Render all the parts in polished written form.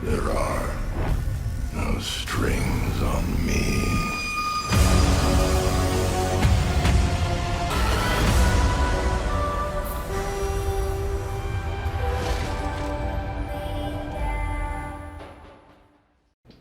There are no strings on me.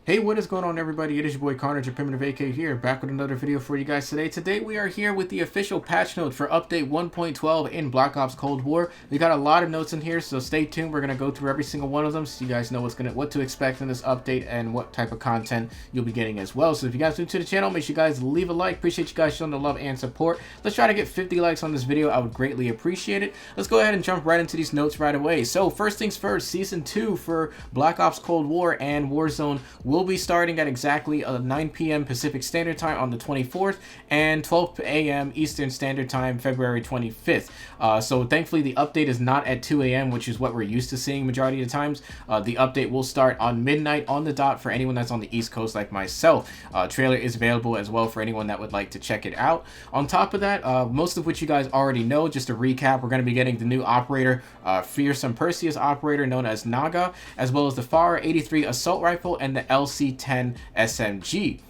Hey, what is going on, everybody? It is your boy Carnage, your Primitive AK here, back with another video for you guys today. Today we are here with the official patch note for update 1.12 in Black Ops Cold War. We got a lot of notes in here, so stay tuned. We're gonna go through every single one of them so you guys know what to expect in this update and what type of content you'll be getting as well. So if you guys are new to the channel, make sure you guys leave a like. Appreciate you guys showing the love and support. Let's try to get 50 likes on this video. I would greatly appreciate it. Let's go ahead and jump right into these notes right away. So first things first, Season 2 for Black Ops Cold War and Warzone will be starting at exactly 9 p.m. Pacific Standard Time on the 24th and 12 a.m. Eastern Standard Time, February 25th. So thankfully the update is not at 2 a.m., which is what we're used to seeing majority of the times. The update will start on midnight on the dot for anyone that's on the East Coast like myself. Trailer is available as well for anyone that would like to check it out. On top of that, most of which you guys already know, just to recap, we're going to be getting the new operator, Fearsome Perseus operator known as Naga, as well as the FAR 83 assault rifle and the LC-10 SMG.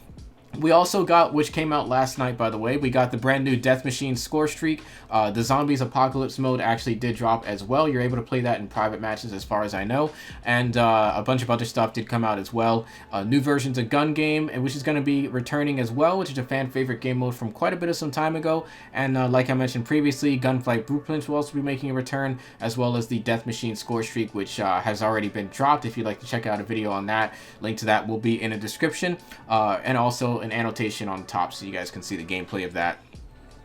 We also got, which came out last night by the way, we got the brand new Death Machine Scorestreak. The Zombies Apocalypse mode actually did drop as well. You're able to play that in private matches as far as I know. And a bunch of other stuff did come out as well. New versions of Gun Game, which is going to be returning as well, which is a fan favorite game mode from quite a bit of some time ago. And like I mentioned previously, Gunfight Blueprints will also be making a return, as well as the Death Machine Scorestreak, which has already been dropped. If you'd like to check out a video on that, link to that will be in the description. And also an annotation on top so you guys can see the gameplay of that.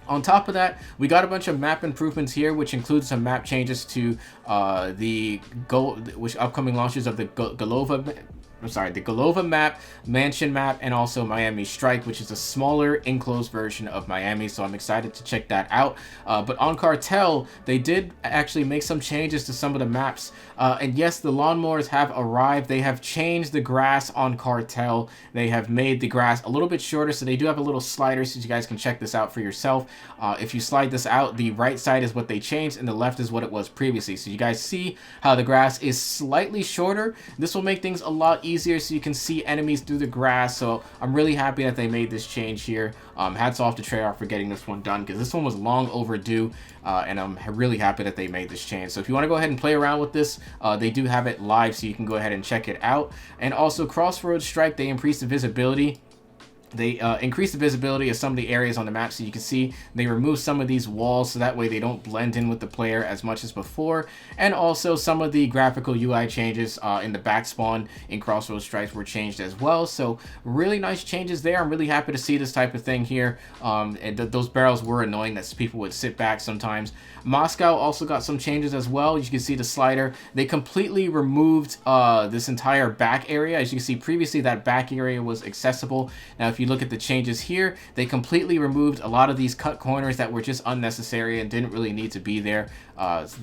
On top of that, we got a bunch of map improvements here, which includes some map changes to the upcoming launches of the Golova map, Mansion map, and also Miami Strike, which is a smaller enclosed version of Miami, so I'm excited to check that out. But on Cartel, they did actually make some changes to some of the maps, and yes, the lawnmowers have arrived. They have changed the grass on Cartel. They have made the grass a little bit shorter, so they do have a little slider, so you guys can check this out for yourself. If you slide this out, the right side is what they changed, and the left is what it was previously. So you guys see how the grass is slightly shorter. This will make things a lot easier so you can see enemies through the grass. So I'm really happy that they made this change here. Hats off to Treyarch for getting this one done, because this one was long overdue, and I'm really happy that they made this change. So if you want to go ahead and play around with this, they do have it live, so you can go ahead and check it out. And also Crossroads Strike, they increased the visibility. They increase the visibility of some of the areas on the map, so you can see they remove some of these walls so that way they don't blend in with the player as much as before. And also some of the graphical UI changes in the back spawn in Crossroads Strikes were changed as well. So really nice changes there. I'm really happy to see this type of thing here. And those barrels were annoying that people would sit back sometimes. Moscow also got some changes as well. You can see the slider. They completely removed this entire back area. As you can see previously, that back area was accessible. Now if you look at the changes here, they completely removed a lot of these cut corners that were just unnecessary and didn't really need to be there.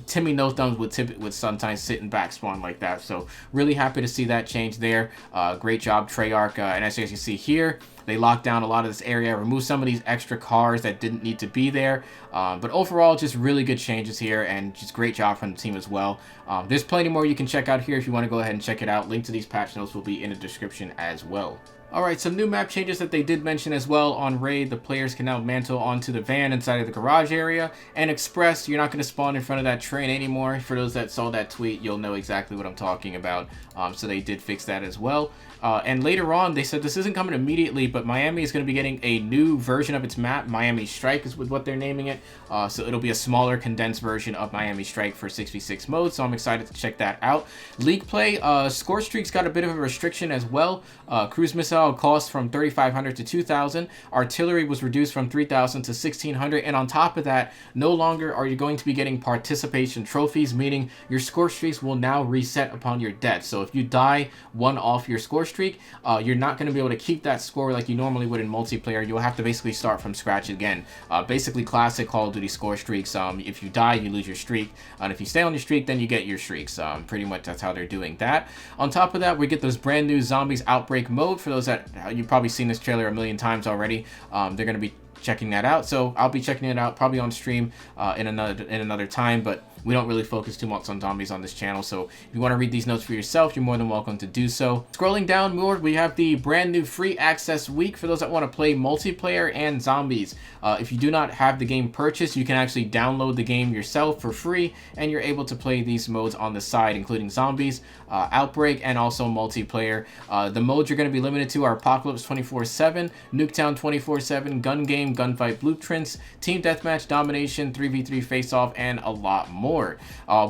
Timmy No Thumbs would sometimes sit in back spawn like that, so really happy to see that change there. Great job Treyarch, and as you can see here, they locked down a lot of this area, removed some of these extra cars that didn't need to be there. But overall, just really good changes here, and just great job from the team as well. There's plenty more you can check out here if you want to go ahead and check it out. Link to these patch notes will be in the description as well. Alright, some new map changes that they did mention as well. On Raid, the players can now mantle onto the van inside of the garage area. And Express, you're not going to spawn in front of that train anymore. For those that saw that tweet, you'll know exactly what I'm talking about. So they did fix that as well. And later on, they said this isn't coming immediately, but Miami is going to be getting a new version of its map. Miami Strike is what they're naming it. So it'll be a smaller, condensed version of Miami Strike for 6v6 mode. So I'm excited to check that out. League play, Scorestreak's got a bit of a restriction as well. Cruise missile cost from 3,500 to 2,000. Artillery was reduced from 3,000 to 1,600. And on top of that, no longer are you going to be getting participation trophies, meaning your score streaks will now reset upon your death. So if you die one off your score streak, you're not going to be able to keep that score like you normally would in multiplayer. You'll have to basically start from scratch again. Basically classic Call of Duty score streaks. If you die, you lose your streak. And if you stay on your streak, then you get your streaks. Pretty much that's how they're doing that. On top of that, we get those brand new Zombies Outbreak mode. For those that you've probably seen this trailer a million times already, they're going to be checking that out. So I'll be checking it out probably on stream in another time. But we don't really focus too much on zombies on this channel. So if you want to read these notes for yourself, you're more than welcome to do so. Scrolling down more, we have the brand new free access week for those that want to play multiplayer and zombies. If you do not have the game purchased, you can actually download the game yourself for free, and you're able to play these modes on the side, including zombies, outbreak, and also multiplayer. The modes you're going to be limited to are Apocalypse 24/7, Nuketown 24/7, Gun Game, Gunfight Blueprints, Team Deathmatch, Domination, 3v3 Face-Off, and a lot more.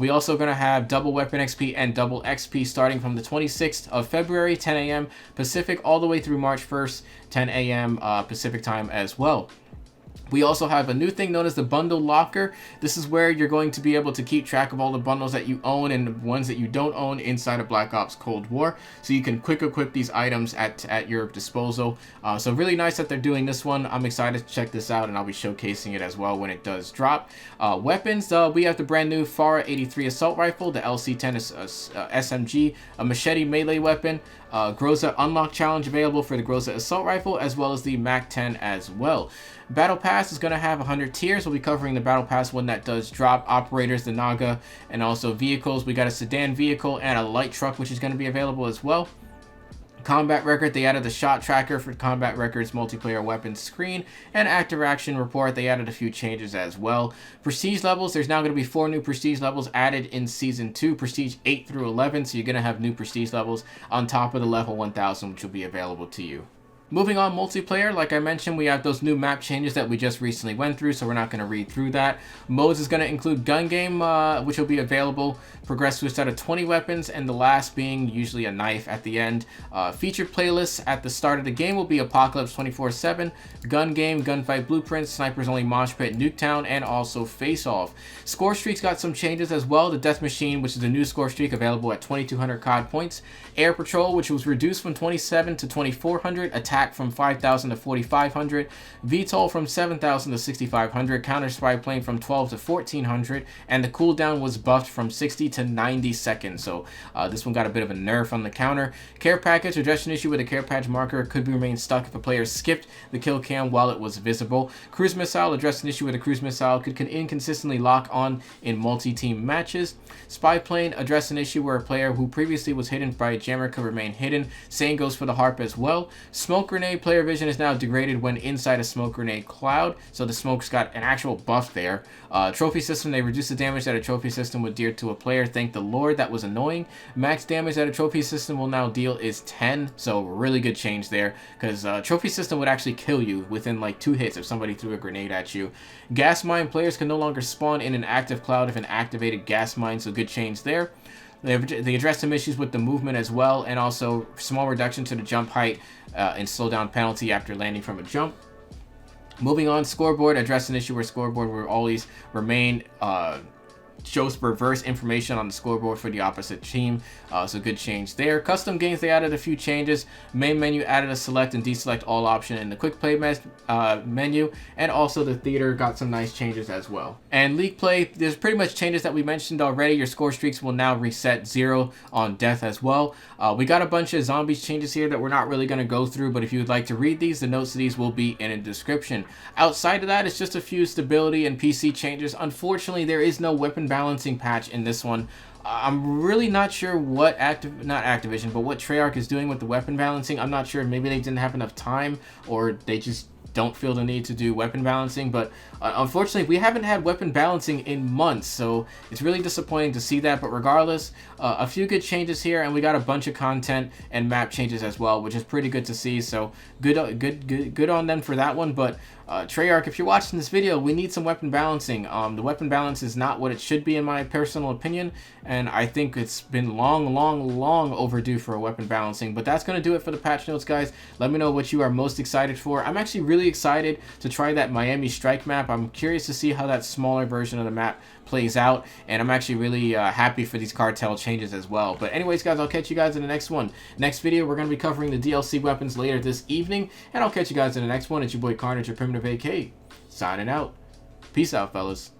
We also going to have double weapon XP and double XP starting from the 26th of February, 10 a.m. Pacific, all the way through March 1st, 10 a.m. Pacific time as well. We also have a new thing known as the Bundle Locker. This is where you're going to be able to keep track of all the bundles that you own and ones that you don't own inside of Black Ops Cold War. So you can quick equip these items at your disposal. So really nice that they're doing this one. I'm excited to check this out, and I'll be showcasing it as well when it does drop. Weapons, we have the brand new FARA 83 Assault Rifle, the LC-10 SMG, a machete melee weapon, Groza Unlock Challenge available for the Groza Assault Rifle, as well as the MAC-10 as well. Battle Pass is going to have 100 tiers. We'll be covering the Battle Pass when that does drop. Operators, the Naga, and also vehicles. We got a sedan vehicle and a light truck, which is going to be available as well. Combat record, they added the shot tracker for combat records, multiplayer weapons screen, and active action report. They added a few changes as well. Prestige levels, there's now going to be 4 new prestige levels added in season 2, prestige 8 through 11. So you're going to have new prestige levels on top of the level 1000, which will be available to you. Moving on, multiplayer, like I mentioned, we have those new map changes that we just recently went through, so we're not going to read through that. Modes is going to include Gun Game, which will be available. Progress to a set of 20 weapons, and the last being usually a knife at the end. Featured playlists at the start of the game will be Apocalypse 24/7, Gun Game, Gunfight Blueprints, Snipers Only Mosh Pit, Nuketown, and also Face Off. Scorestreak's got some changes as well. The Death Machine, which is a new score streak available at 2200 COD points. Air Patrol, which was reduced from 27 to 2400. Attack from 5,000 to 4,500, VTOL from 7,000 to 6,500, Counter Spy Plane from 12 to 1,400, and the cooldown was buffed from 60 to 90 seconds. So this one got a bit of a nerf on the counter. Care Package, address an issue with a care package marker could remain stuck if a player skipped the kill cam while it was visible. Cruise Missile, address an issue with a cruise missile could inconsistently lock on in multi-team matches. Spy Plane, address an issue where a player who previously was hidden by a jammer could remain hidden. Same goes for the Harp as well. Smoke Grenade, player vision is now degraded when inside a smoke grenade cloud, so the smoke's got an actual buff there. Trophy system, they reduce the damage that a trophy system would deal to a player. Thank the Lord, that was annoying. Max damage that a trophy system will now deal is 10, so really good change there, because trophy system would actually kill you within like 2 hits if somebody threw a grenade at you. Gas mine, players can no longer spawn in an active cloud of an activated gas mine, so good change there. They addressed some issues with the movement as well, and also small reduction to the jump height and slowdown penalty after landing from a jump. Moving on, scoreboard, addressed an issue where scoreboard will always remain shows reverse information on the scoreboard for the opposite team, so good change there. Custom games, they added a few changes. Main menu added a select and deselect all option in the quick play menu, and also the theater got some nice changes as well. And league play, there's pretty much changes that we mentioned already. Your score streaks will now reset 0 on death as well. We got a bunch of zombies changes here that we're not really going to go through, but if you would like to read these, the notes to these will be in a description. Outside of that, it's just a few stability and PC changes. Unfortunately, there is no weapon balancing patch in this one. I'm really not sure what what Treyarch is doing with the weapon balancing. I'm not sure, maybe they didn't have enough time, or they just don't feel the need to do weapon balancing, but unfortunately we haven't had weapon balancing in months, so it's really disappointing to see that. But regardless, a few good changes here, and we got a bunch of content and map changes as well, which is pretty good to see, so good on them for that one. But Treyarch, if you're watching this video, we need some weapon balancing. The weapon balance is not what it should be in my personal opinion, and I think it's been long overdue for a weapon balancing. But that's going to do it for the patch notes, guys. Let me know what you are most excited for. I'm actually really excited to try that Miami Strike map. I'm curious to see how that smaller version of the map plays out, and I'm actually really happy for these cartel changes as well. But anyways, guys, I'll catch you guys in the next one. Next video, we're going to be covering the DLC weapons later this evening, and I'll catch you guys in the next one. It's your boy Carnage, your Primitive AK, signing out. Peace out, fellas.